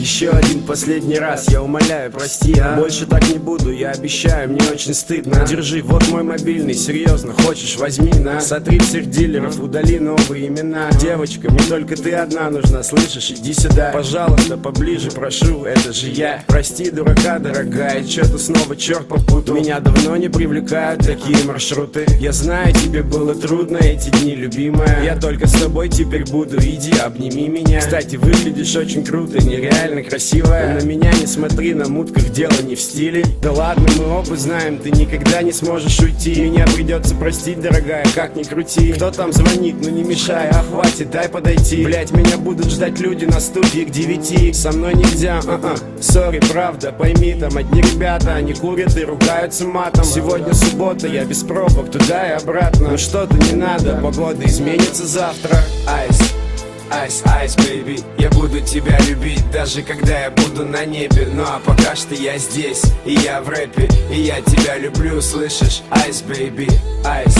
Еще один последний раз, я умоляю, прости, больше так не буду, я обещаю, мне очень стыдно. Держи, вот мой мобильный, серьезно, хочешь, возьми, на. Сотри всех дилеров, удали новые имена. Девочка, мне только ты одна нужна, слышишь, иди сюда. Пожалуйста, поближе, прошу, это же я. Прости, дурака, дорогая, чё-то снова черт попутал. Меня давно не привлекают такие маршруты. Я знаю, тебе было трудно эти дни, любимая. Я только с тобой теперь буду, иди, обними меня. Кстати, выглядишь очень круто, нереально красивая. На меня не смотри, на мутках дело не в стиле. Да ладно, мы оба знаем, ты никогда не сможешь уйти. Меня придется простить, дорогая, как ни крути. Кто там звонит, ну не мешай, а хватит, дай подойти. Блять, меня будут ждать люди на студии к 9. Со мной нельзя, сори, правда, пойми, там одни ребята, они курят и ругаются матом. Сегодня суббота, я без пробок, туда и обратно. Ну что-то не надо, погода изменится завтра. Айс, айс, айс, бэйби, я буду тебя любить, даже когда я буду на небе. Ну а пока что я здесь, и я в рэпе, и я тебя люблю, слышишь? Айс, бэйби, айс.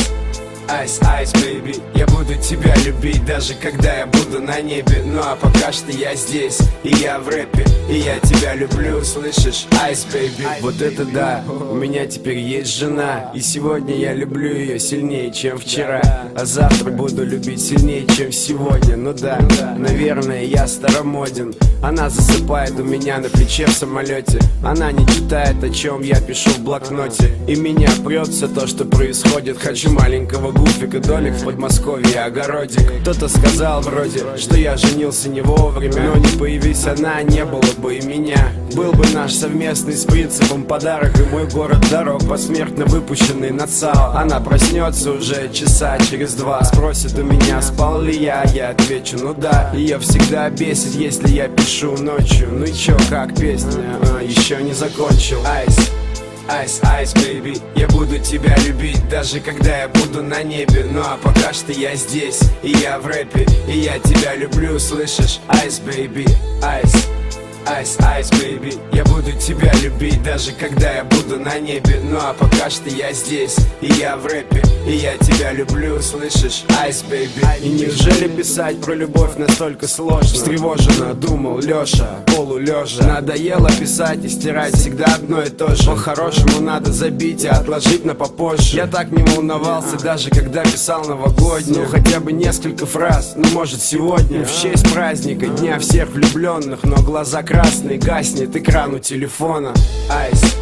Айс, айс, бэйби, я буду тебя любить, даже когда я буду на небе. Ну а пока что я здесь, и я в рэпе, и я тебя люблю, слышишь? Айс, бэйби. Вот это да, у меня теперь есть жена, и сегодня я люблю ее сильнее, чем вчера. А завтра буду любить сильнее, чем сегодня. Ну да, наверное, я старомоден. Она засыпает у меня на плече в самолете. Она не читает, о чем я пишу в блокноте. И меня прет все то, что происходит. Хочу маленького гуфика, домик в Подмосковье, огородик. Кто-то сказал вроде, что я женился не вовремя. Но не появись она, не было бы и меня. Был бы наш совместный с принципом подарок. И мой город дорог, посмертно выпущенный на ЦАО. Она проснется уже часа через 2. Спросит у меня, спал ли я отвечу, ну да. Ее всегда бесит, если я пишу ночью. Ну и чё, как песня, еще не закончил. Айс, айс, айс, бэйби, я буду тебя любить, даже когда я буду на небе. Ну а пока что я здесь, и я в рэпе, и я тебя люблю, слышишь? Айс, бэйби, айс. Айс, айс, бэйби, я буду тебя любить, даже когда я буду на небе. Ну а пока что я здесь, и я в рэпе, и я тебя люблю, слышишь? Айс, бэйби. И неужели писать про любовь настолько сложно? Встревоженно думал Лёша, полулежа. Надоело писать и стирать всегда одно и то же. По-хорошему надо забить и отложить на попозже. Я так не волновался, даже когда писал новогоднюю. Ну хотя бы несколько фраз, ну может сегодня в честь праздника, дня всех влюбленных. Но глаза красный, гаснет экран у телефона. Айс,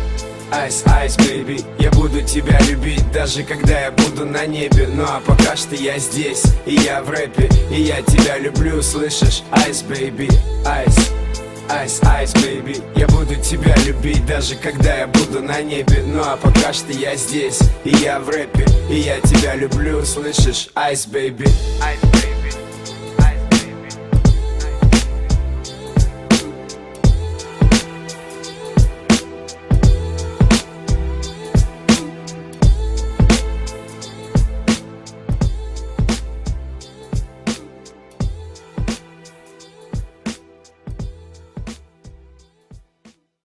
айс, айс, бэйби, я буду тебя любить, даже когда я буду на небе. Ну а пока что я здесь, и я в рэпе, и я тебя люблю, слышишь? Айс, бэйби, айс. Айс, айс, бэйби, я буду тебя любить, даже когда я буду на небе. Ну а пока что я здесь, и я в рэпе, и я тебя люблю, слышишь? Айс, бэйби.